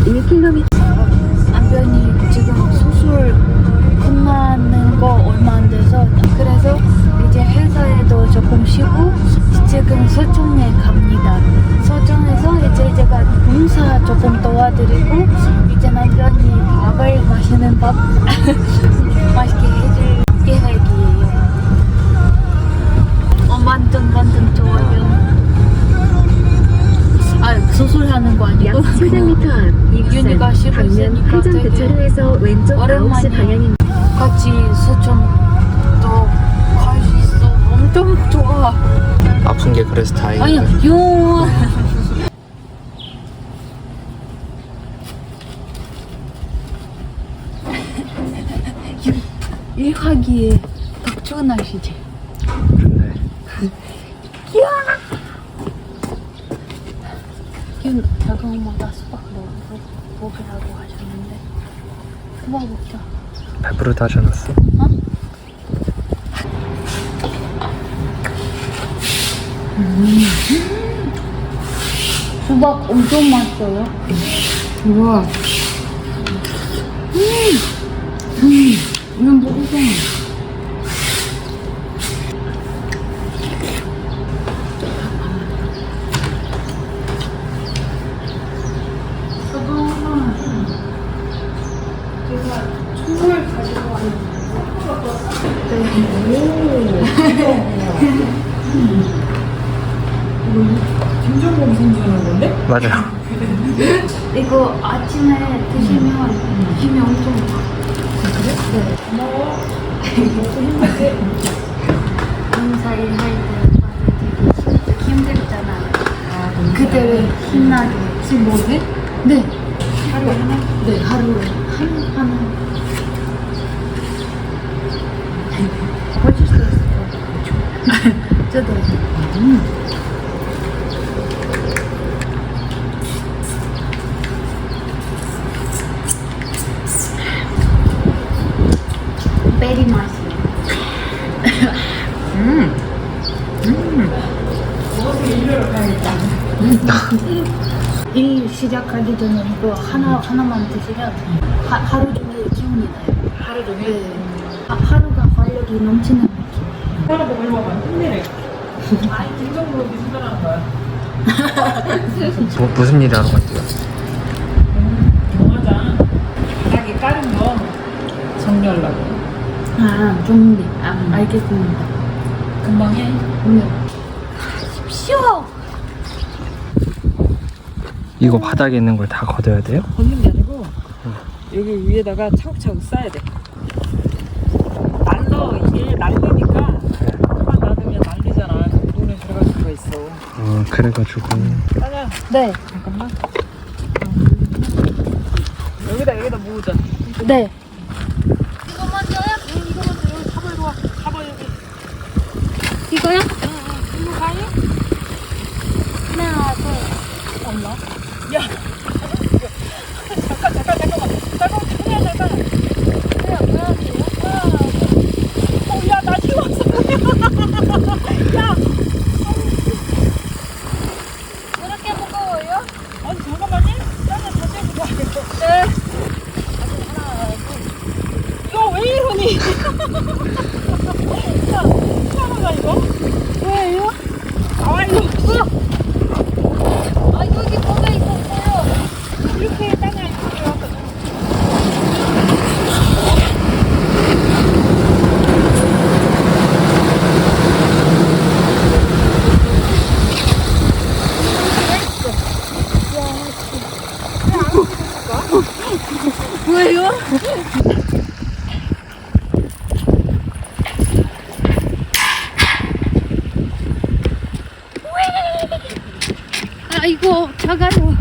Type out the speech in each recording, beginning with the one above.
1km. 남편이 지금 수술 끝나는 거 얼마 안 돼서 그래서 이제 회사에도 조금 쉬고 지금 서촌에 갑니다. 서촌에서 이제 제가 봉사 조금 도와드리고 이제 남편이 밥을 맛있는 밥 맛있게 해줄 계획이에요. 완전 좋아요. 수술하는 거 약 아니고 700m 앞 윤희가 익산 방면 싫으니까 회전 되게 교차로에서 왼쪽 9시 오랜만이야. 방향입니다. 같이 서촌도 갈 수 있어. 엄청 좋아. 아픈 게 그래서 다행이다. 아니야, 일하기에 딱 좋은 날씨지. 좋네. 작은 엄마가 수박 먹으라고 하셨는데 수박 먹자. 배부르다 하지 않았어? 수박 엄청 맛있어요. 우와. 이건 먹으세요. 김정국이 생주는 건데? 맞아요. 이거 아침에 드시면 힘이 엄청 나. 그래? 네. 고마워. 먹고 힘들게. 봉사 일할 때 되게 힘들잖아요. 그때를 힘나게. 지금 뭐지? 네. 하루에 하나? 네, 하루에 하나. 보실 수 있어요. 저도. 베리 맛이에요. 먹어서 일하러 가야겠다. 일 시작하기 전에 이거 하나만 드시면 하루 종일 기운이 나요. 하루 종일? 네. 하루가 활력이 넘치는 느낌. 하나 먹으려면 힘내래. 아니, 김정국이 생각하는 거야. 무슨 일 하러 갔대요? 경화장. 바닥에 깔은 거 정리하려고. 정리. 알겠습니다. 금방 해. 쉬워. 이거 바닥에 있는 걸 다 걷어야 돼요? 걷는 게 아니고 여기 위에다가 차곡차곡 쌓아야 돼. 날러 이게 날리니까 그만 놔두면 날리잖아. 눈에 들어갈 수가 있어. 그래가지고. 따자. 네. 잠깐만. 여기다 모으자. 네. 이거 먼저야? 응, 이거 먼저 여기 잡아 이리 와. 잡아 여기. 이거요? 응. 이거 가요? 하나, 둘. 엄마. 야. 잠깐만. 잠깐. 그냥. 야, 나 지웠어. 야. 이렇게 무거워요? 아니, 잠깐만요. 나는 다시 해보자. 네. 하나, 둘. 이거 왜 이러니? 야, 희한하다, 이거. 왜요? 나와, 이거. 여기 뭐가 있었어요? 이렇게 땅에 이렇게 와서. 왜요? 이거 작아요.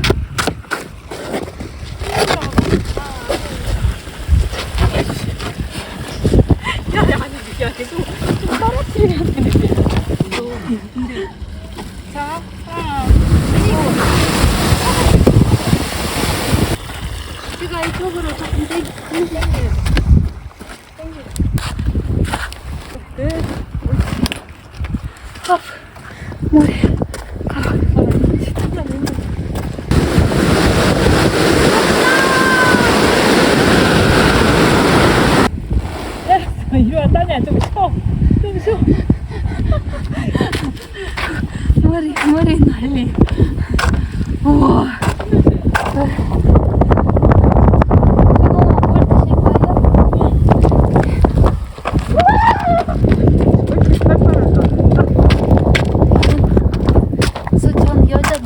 야, 계속 좀 떨어뜨려야 되는데. 자, 하나, 제가 이쪽으로 조금 땡겨. 네. 머리.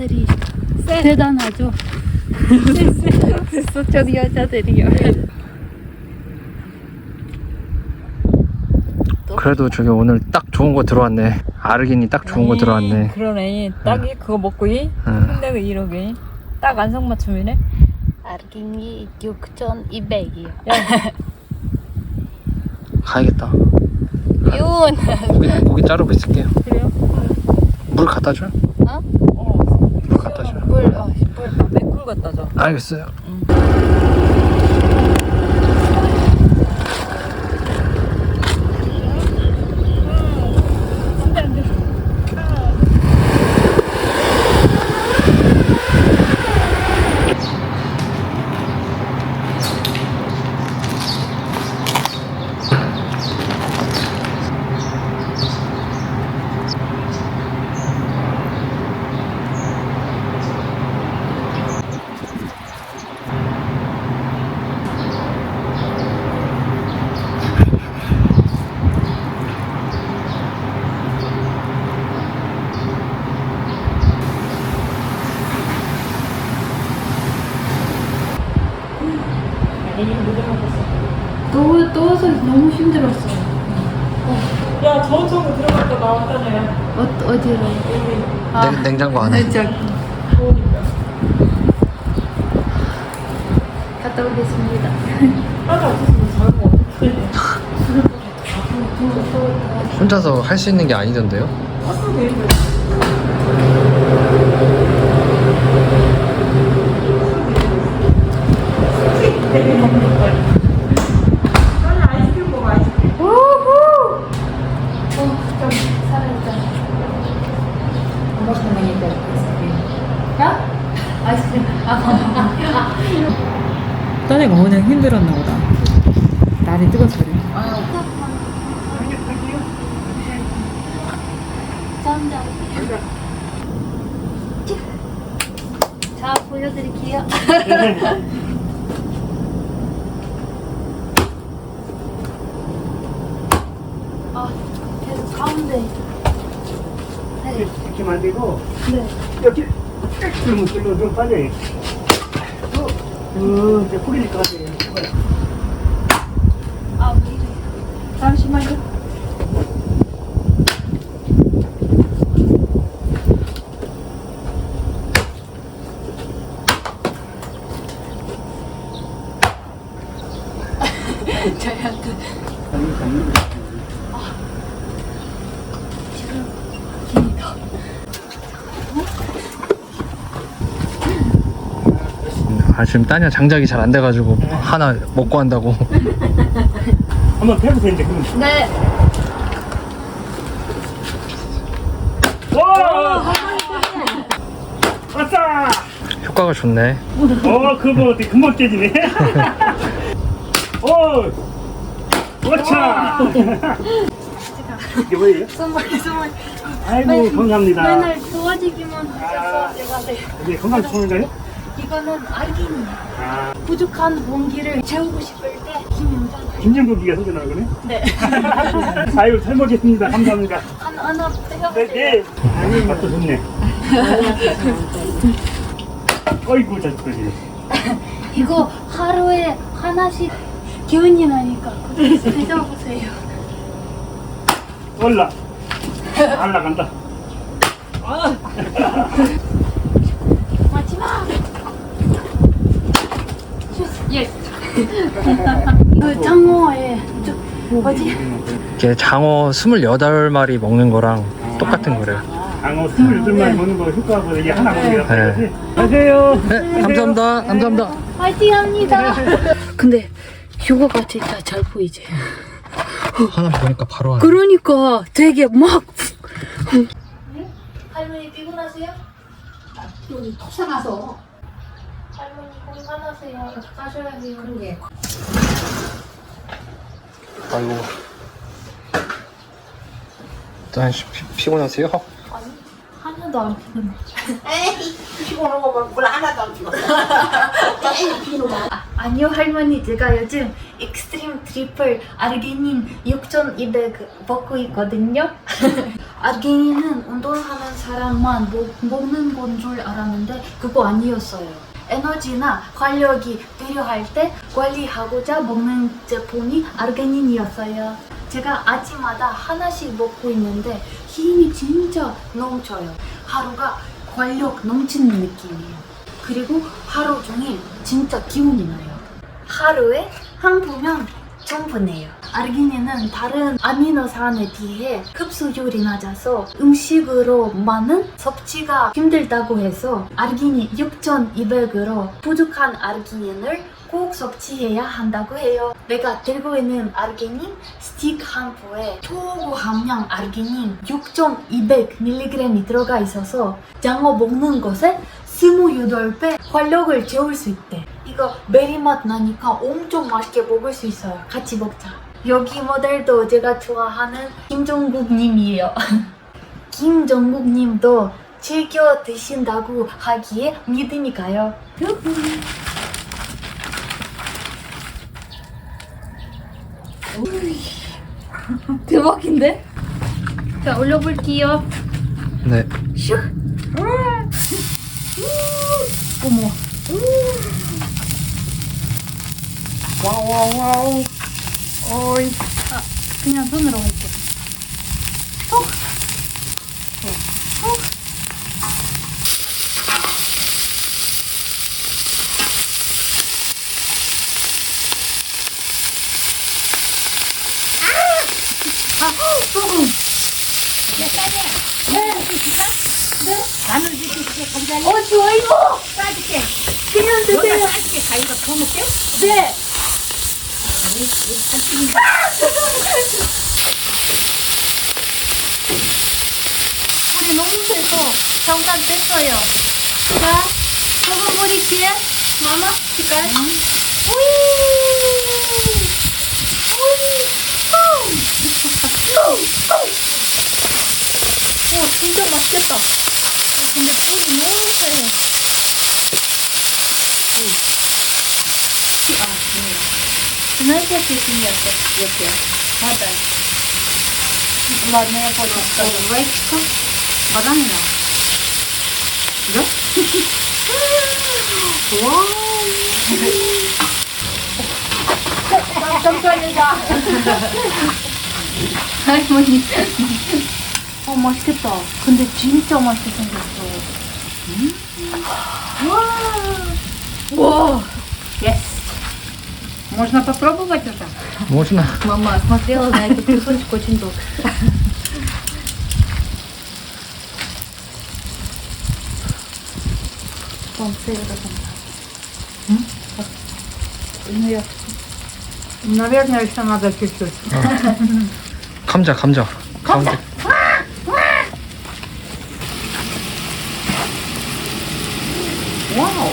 여자들이 대단하죠. 됐어, 저 여자들이요. 그래도 저기 오늘 딱 좋은 거 들어왔네. 아르기니 딱 좋은 거 들어왔네. 그러네. 딱이 그거 먹고 이. 근데 그 이러게. 딱 안성맞춤이네. 아르기니 6,200이요. 가야겠다. 윤. 고기 자르고 있을게요. 그래요? 물 갖다 줘. 어? 물 갖다 줘. 물. 맥쿨 갖다 줘. 알겠어요. 더워서 너무 힘들었어요. 야, 저쪽으로 들어갔다 나왔다네. 어디로? 냉장고 안에. 갔다 오겠습니다. 따라 없었으면 잘못 어떡해. 혼자서 할 수 있는 게 아니던데요? 빨리 아이스크림 먹어, 아이스크림. 좀 살아있다. 아이스크림. 딸애가 오늘 힘들었나 보다. 날이 뜨거워서 그래. 짠짠. 자, 보여드릴게요. 계속 가운데. 네. 이렇게 만들고 네. 이렇게 쭉 좀 빠져요. 이제 뿌릴 것 같아요. 아, 왜 이래. 잠시만요. 저한테 지금 따냐 장작이 잘 안 돼가지고 하나 먹고 한다고. 한번 해보세요 이제 그럼. 네. 와! 아싸! 효과가 좋네. 그거 어떻게 금방 깨지네. 와차! 이게 뭐예요? 선물. 아이고 감사합니다. 맨날 도와주기만 하셔서 제가 네. 이게 건강 좋은가요? 이거는 알긴 부족한 공기를 채우고 싶을 때 김영장. 김정국이가 소개나는 거네? 네. 아유 잘 먹겠습니다. 감사합니다. 하나 해보세요. 네. 아유 맛도 좋네. 어이구 잘 끓이네. 이거 하루에 하나씩 기운이 나니까 드셔보세요. 올라간다. 마지막. 예. 그 장어에 뭐지? 이게 장어 28마리 먹는 거랑 똑같은 거래요. 장어 28마리 먹는 거 효과보다 이게 하나 먹는 게 네. 낫지. 가세요. 네, 감사합니다. 감사합니다. 파이팅합니다. 근데 휴가가 진짜 잘 보이지. 하나 보니까 바로 하네. 그러니까 되게 막. 할머니 피곤하세요? 여기 토사가서 할머니 건강하세요. 가셔야 해요. 그러게 아이고. 일단 피곤하세요? 아니 하나도 안 피곤해. 에이 피곤하고 물 하나도 안 피곤해. 에이 피곤해. 아니요 할머니 제가 요즘 익스트림 트리플 아르기닌 6,200 먹고 있거든요. 알갱이는 운동하는 사람만 먹는 건 줄 알았는데 그거 아니었어요. 에너지나 활력이 필요할 때 관리하고자 먹는 제품이 알갱인이었어요. 제가 아침마다 하나씩 먹고 있는데 힘이 진짜 넘쳐요. 하루가 활력 넘치는 느낌이에요. 그리고 하루 종일 진짜 기운이 나요. 하루에 한 포면 충분해요. 알기닌은 다른 아미노산에 비해 흡수율이 낮아서 음식으로만은 섭취가 힘들다고 해서 알기닌 6,200으로 부족한 알기닌을 꼭 섭취해야 한다고 해요. 내가 들고 있는 알기닌 스틱 한 포에 초고함량 알기닌 6,200mg이 들어가 있어서 장어 먹는 것에 28배 활력을 채울 수 있대. 이거 메리맛 나니까 엄청 맛있게 먹을 수 있어요. 같이 먹자. 여기 모델도 제가 좋아하는 김종국 님이에요. 김종국 님도 즐겨 드신다고 하기에 믿음이 가요. 대박인데? 자, 올려볼게요. 네. 슉! 어머. 와우. 어이. 아, 그냥 손으로 할게. 좋아요. 싸줄게. 그냥 드세요. 싸줄게. 가위가 더 먹게? 네. 물이 너무 세서 잠깐 뺐어요. 자, 소금 뿌리지. 마마, 색깔. 오이. 오, 진짜 맛있겠다. 근데 불이 너무 세. Знаете, как это место? Вода. Ладно, я понял. Райчика. Вода не надо. Да? Вау! 감사합니다. 할머니. 맛있겠다. 근데 진짜 맛있게 생겼어. 와! Yes. Можно попробовать уже? Можно? Мама смотрела на этот кусочек очень долго. Наверное, еще надо чуть-чуть. 감자. 가운데. Вау!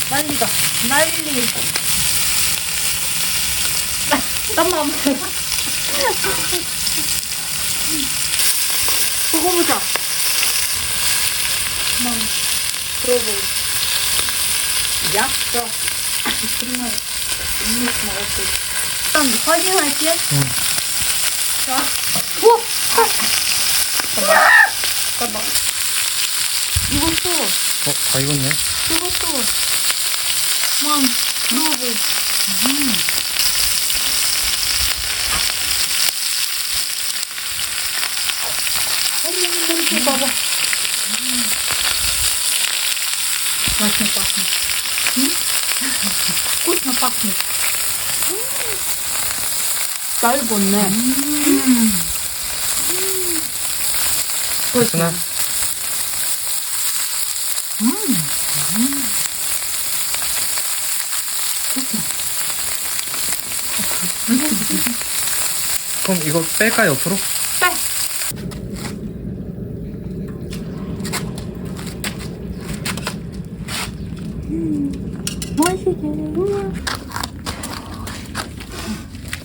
난리다. 난리. 땀만. 먹어보자. 한번 들어보. Ясно. 정말 음식 먹을 때. 일단 확인할게. 자. 오! 잠깐만. 이것도. 다 익었네. 이것도. 들어보. 이렇게 봐봐. Очень пахнет. вкусно пахнет. 잘 익었네. 맛있나? 그럼 이거 뺄까 옆으로?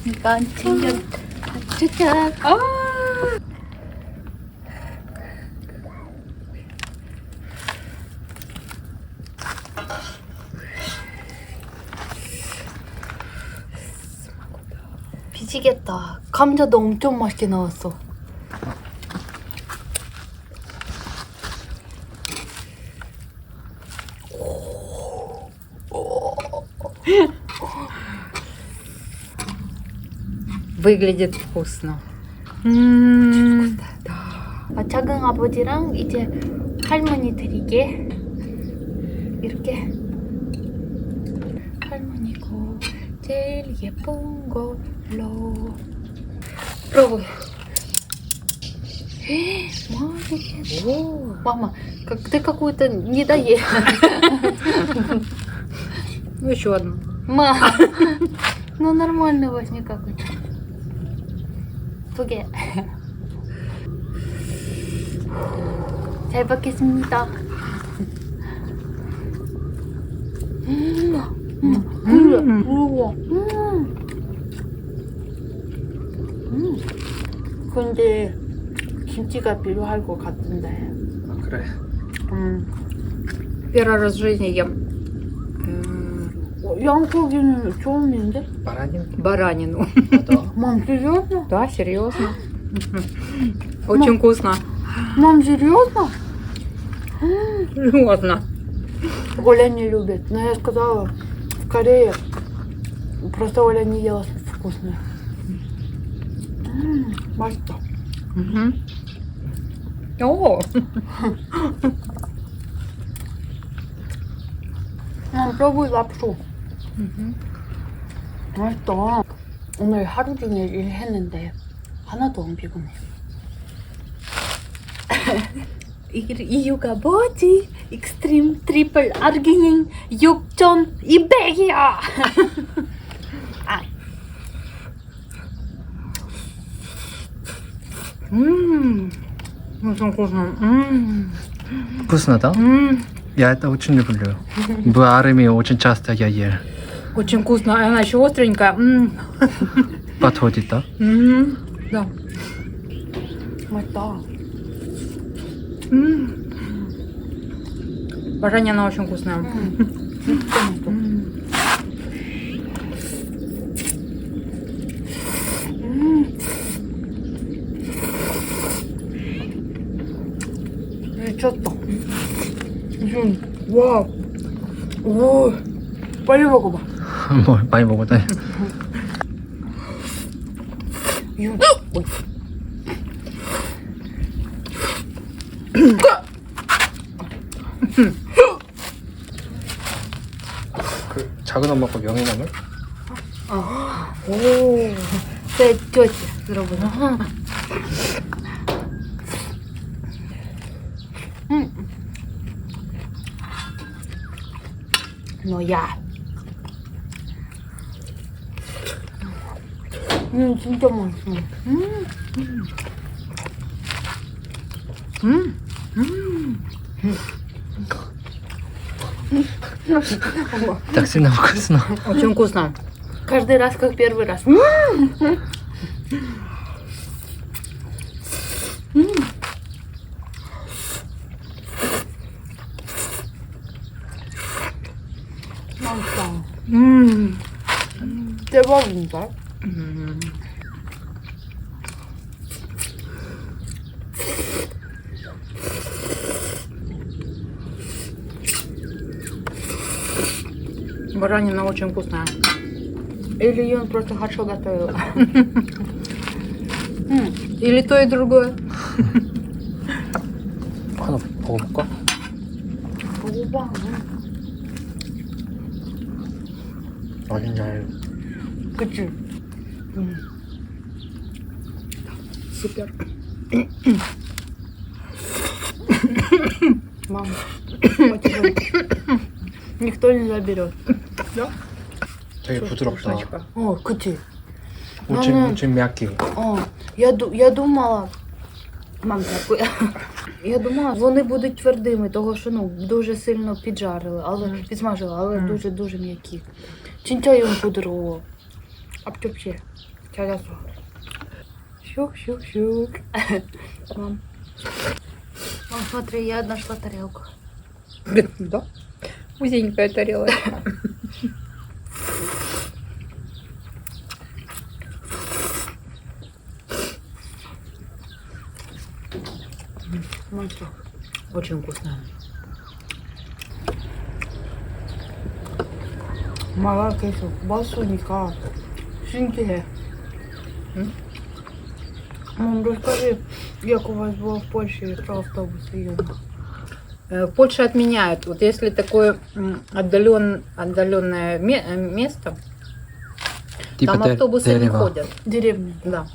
이건 챙겨 주자. 미치겠다. 감자도 엄청 맛있게 나왔어. Выглядит вкусно. 작은 아버지랑 이제 할머니 드리게 이렇게 할머니고 제일 예쁜 걸로 пробуй. Молодец. Мама, как ты какую-то не доела. Ну, еще одну. Мама, ну нормально возьми какой-то. 2 개. 잘 먹겠습니다. 근데 김치가 필요할 것 같은데. 아, 그래. Первый раз в жизни ем 양고기는 처음인데? баранину. 맞아. Мам, серьезно? Да, серьезно. Очень вкусно. Мам, серьезно? Серьезно. Оля не любит. Но я сказала, в Корее просто Оля не ела вкусное. 맛있다. О, Мам, пробуй лапшу. 맛있다. 오늘 하루 종일 일했는데 하나도 안 피곤해. 이유가 뭐지? 익스트림 트리플 아르기닌 6,200이야. очень вкусно. Вкусно, Я это очень люблю. В армии очень часто я ел. Очень вкусно. Она еще остренькая. Подходит, да? Да. 맛있다. Баранина очень вкусная. 진짜 맛있어. 미쳤다. 와. 오. 빨리 먹어봐. 뭐 많이 먹었다. 그 작은 엄마 거 명이나물? 오. 네, 좋지. 여러분. 너야. 진짜 맛있어. Так сильно вкусно. Очень вкусно. Каждый раз как первый раз. 맛있다. 대박인가? Баранина очень вкусная. Или он просто хорошо готовил. Или то и другое. 하나 먹어볼까? 먹어봐. 어딘지 알고. 그치? Супер. Мам, никто не заберет. 되게 부드럽다. 그치? очень мягкий. Я думала, мам, дякую. Я думала, вони будуть твердими, того що дуже сильно піджарили, але підсмажили, але дуже м'які. 진짜 용 부드러워. 앞접시에 잘랐어. 슉슉슉. Мам. Мам, смотри, я нашла тарелку. Да? Узенькая тарелочка. 맛있어. Очень вкусная. 엄마가 계속 맛있으니까 신기해. 응? Мам, расскажи, як у вас было в Польше про автобус съемок? В Польше отменяют. Вот если такое отдаленное место, Типа там автобусы не дерева. ходят. Деревня. Да.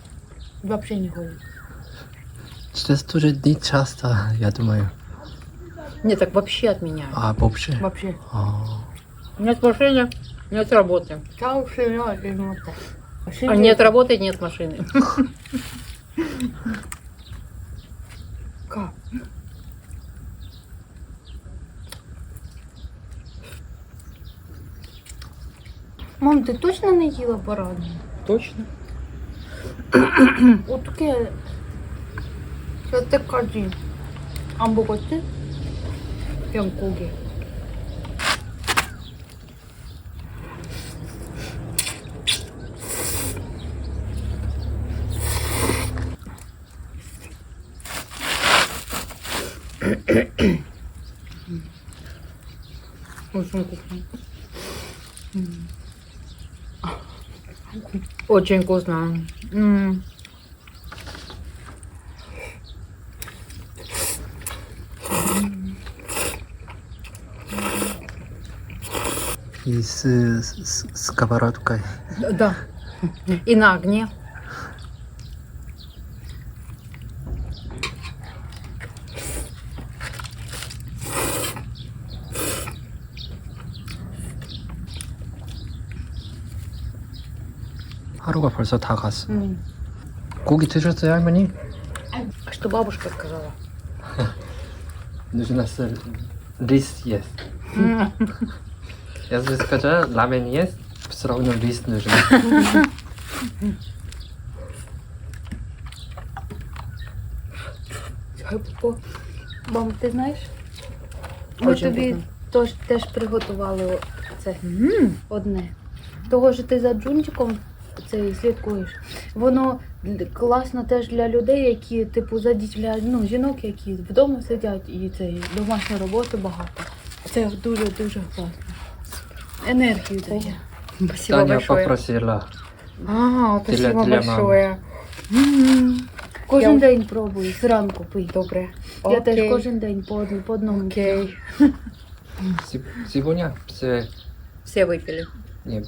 Вообще не ходит. Сейчас тоже не часто, я думаю. Нет, так вообще отменяют. А, вообще? Вообще. Нет машины, нет работы. Там сильно именно так. А нет работы, нет машины. Как? Мам, ти точно не їла баранину? Точно. 어떻게 여태까지 안 먹었지? 그냥 고기. Очень вкусно. Очень вкусно. И с сковородкой. Да. И на огне. 하루가 벌써 다 갔어. 고기 드셨어요, 할머니? Что бабушка сказала? Нужно с рис есть. Если сказать рамен есть, все равно рис нужен. Мам, ти знаєш? Ми Очень тобі теж приготували це одне. Того, що ти за джунчиком цей слідкуєш. Воно класно теж для людей, які, типу, для жінок, які вдома сидять і цей домашня робота багато. Це дуже класно. Енергію дає. Спасибо Таня большое. попросила. Спасибо для большое. Кожен день пробую, зранку пий. Добре. Я теж Окей. кожен день по одному. Окей. Сегодня Все выпили.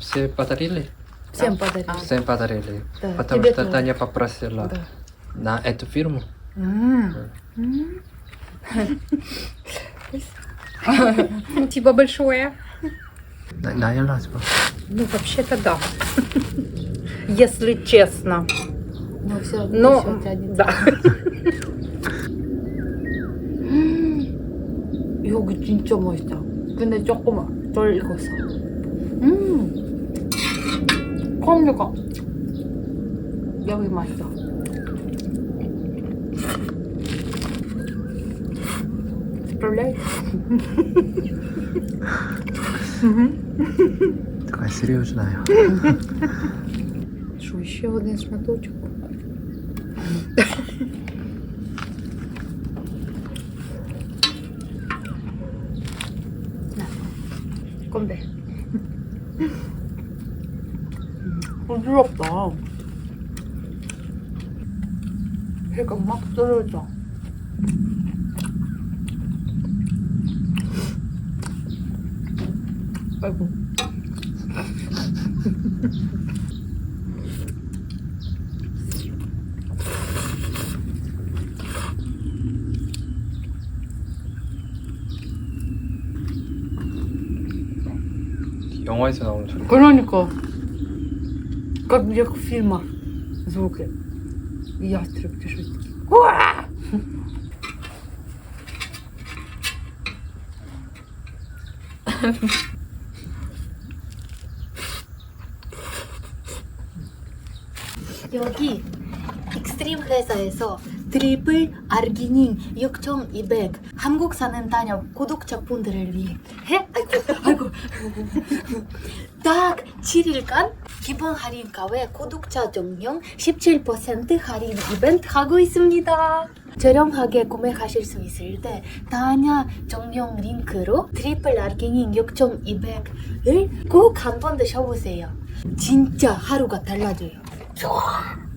все подарили? Всім подарю. Всем подарили. Да, Потому тебе что тоже. Таня попросила Да. на эту фирму. Спасибо большое. Наелась бы. Ну, вообще-то да. Если честно. Ну, все одно Но, все тягнеться. да. 이거 진짜 맛있다. 근데 조금 덜 익었어. 콩류가 여기 맛있어. Справляйся. Такая серьезная. Что, еще один шматочек? 건데. 부드럽다. 회가 막 떨어져. 아이고. 영화에서 나오는 소리. 그러니까. как в фильмах звуки. Ястреб пишет. 여기 익스트림 회사에서 트리플 아르기닌 6,200 한국 사는 단역 구독자분들을 위해 아이고 딱 7일간 기본 할인 가외 구독자 전용 17% 할인 이벤트 하고 있습니다. 저렴하게 구매하실 수 있을 때 다냐 전용 링크로 트리플 아르기닌 6,200을 꼭 한 번 드셔보세요. 진짜 하루가 달라져요. 좋아.